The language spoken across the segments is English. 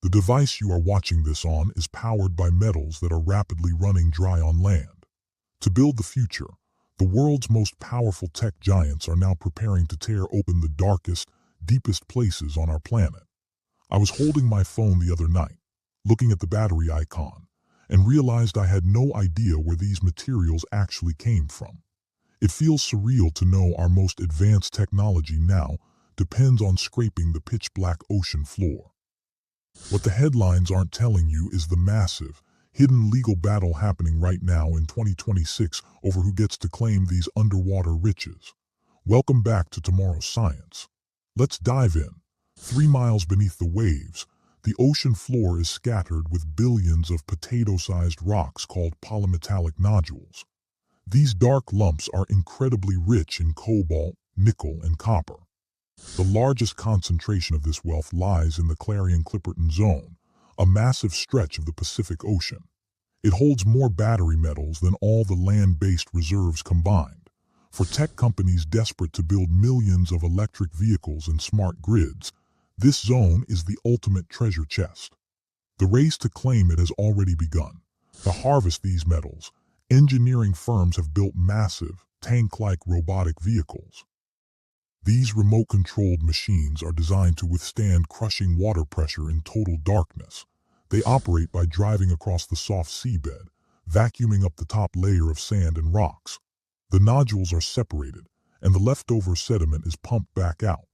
The device you are watching this on is powered by metals that are rapidly running dry on land. To build the future, the world's most powerful tech giants are now preparing to tear open the darkest, deepest places on our planet. I was holding my phone the other night, looking at the battery icon, and realized I had no idea where these materials actually came from. It feels surreal to know our most advanced technology now depends on scraping the pitch-black ocean floor. What the headlines aren't telling you is the massive, hidden legal battle happening right now in 2026 over who gets to claim these underwater riches. Welcome back to Tomorrow's Science. Let's dive in. 3 miles beneath the waves, the ocean floor is scattered with billions of potato-sized rocks called polymetallic nodules. These dark lumps are incredibly rich in cobalt, nickel, and copper. The largest concentration of this wealth lies in the Clarion-Clipperton Zone, a massive stretch of the Pacific Ocean. It holds more battery metals than all the land-based reserves combined. For tech companies desperate to build millions of electric vehicles and smart grids, this zone is the ultimate treasure chest. The race to claim it has already begun. To harvest these metals, engineering firms have built massive, tank-like robotic vehicles. These remote-controlled machines are designed to withstand crushing water pressure in total darkness. They operate by driving across the soft seabed, vacuuming up the top layer of sand and rocks. The nodules are separated, and the leftover sediment is pumped back out.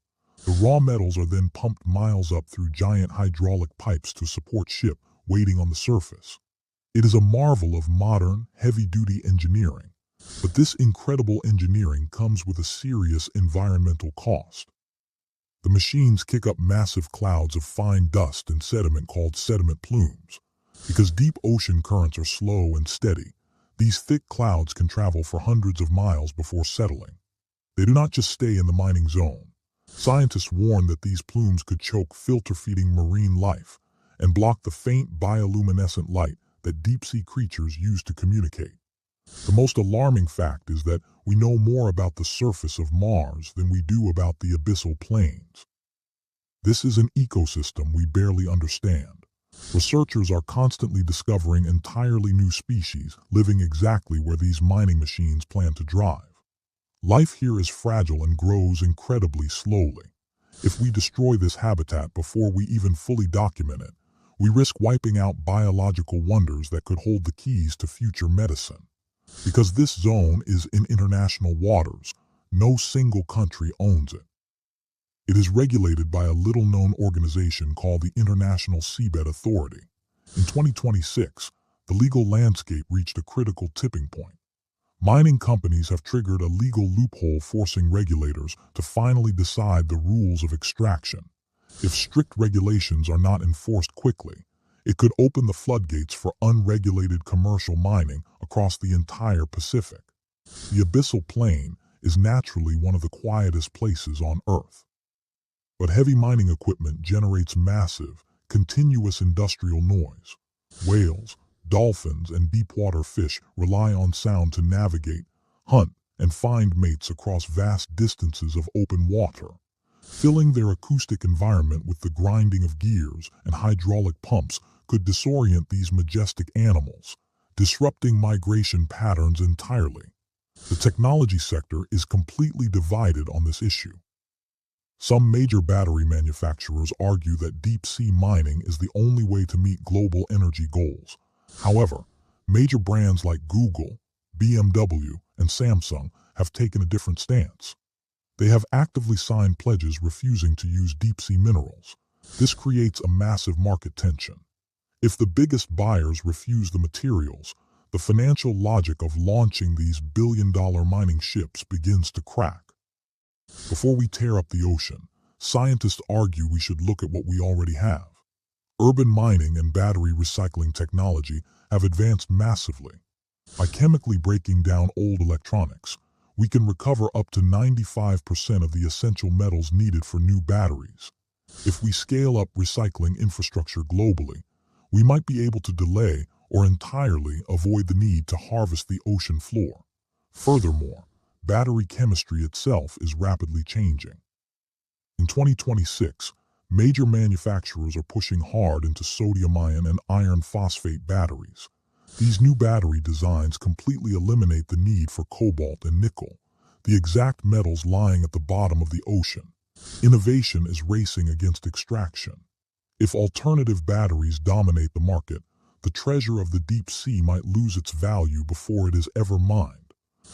The raw metals are then pumped miles up through giant hydraulic pipes to support ship waiting on the surface. It is a marvel of modern, heavy-duty engineering. But this incredible engineering comes with a serious environmental cost. The machines kick up massive clouds of fine dust and sediment called sediment plumes. Because deep ocean currents are slow and steady, these thick clouds can travel for hundreds of miles before settling. They do not just stay in the mining zone. Scientists warn that these plumes could choke filter-feeding marine life and block the faint bioluminescent light that deep-sea creatures use to communicate. The most alarming fact is that we know more about the surface of Mars than we do about the abyssal plains. This is an ecosystem we barely understand. Researchers are constantly discovering entirely new species living exactly where these mining machines plan to drive. Life here is fragile and grows incredibly slowly. If we destroy this habitat before we even fully document it, we risk wiping out biological wonders that could hold the keys to future medicine. Because this zone is in international waters, no single country owns it. It is regulated by a little-known organization called the International Seabed Authority. In 2026, the legal landscape reached a critical tipping point. Mining companies have triggered a legal loophole forcing regulators to finally decide the rules of extraction. If strict regulations are not enforced quickly, it could open the floodgates for unregulated commercial mining across the entire Pacific. The abyssal plain is naturally one of the quietest places on Earth. But heavy mining equipment generates massive, continuous industrial noise. Whales, dolphins, and deep-water fish rely on sound to navigate, hunt, and find mates across vast distances of open water. Filling their acoustic environment with the grinding of gears and hydraulic pumps could disorient these majestic animals, disrupting migration patterns entirely. The technology sector is completely divided on this issue. Some major battery manufacturers argue that deep-sea mining is the only way to meet global energy goals. However, major brands like Google, BMW, and Samsung have taken a different stance. They have actively signed pledges refusing to use deep-sea minerals. This creates a massive market tension. If the biggest buyers refuse the materials, the financial logic of launching these billion-dollar mining ships begins to crack. Before we tear up the ocean, scientists argue we should look at what we already have. Urban mining and battery recycling technology have advanced massively. By chemically breaking down old electronics, we can recover up to 95% of the essential metals needed for new batteries. If we scale up recycling infrastructure globally, we might be able to delay or entirely avoid the need to harvest the ocean floor. Furthermore, battery chemistry itself is rapidly changing. In 2026, Major manufacturers are pushing hard into sodium-ion and iron phosphate batteries. These new battery designs completely eliminate the need for cobalt and nickel, the exact metals lying at the bottom of the ocean. Innovation is racing against extraction. If alternative batteries dominate the market, the treasure of the deep sea might lose its value before it is ever mined.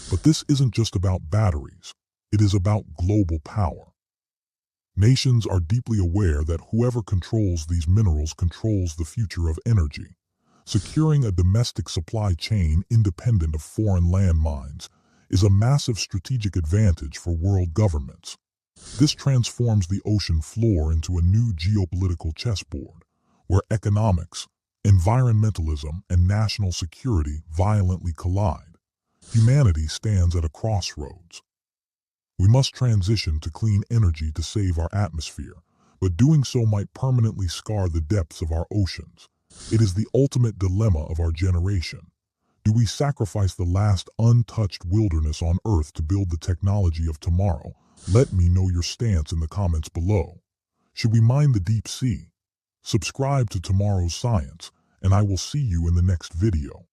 But this isn't just about batteries. It is about global power. Nations are deeply aware that whoever controls these minerals controls the future of energy. Securing a domestic supply chain independent of foreign landmines is a massive strategic advantage for world governments. This transforms the ocean floor into a new geopolitical chessboard, where economics, environmentalism, and national security violently collide. Humanity stands at a crossroads. We must transition to clean energy to save our atmosphere, but doing so might permanently scar the depths of our oceans. It is the ultimate dilemma of our generation. Do we sacrifice the last untouched wilderness on Earth to build the technology of tomorrow? Let me know your stance in the comments below. Should we mine the deep sea? Subscribe to Tomorrow's Science, and I will see you in the next video.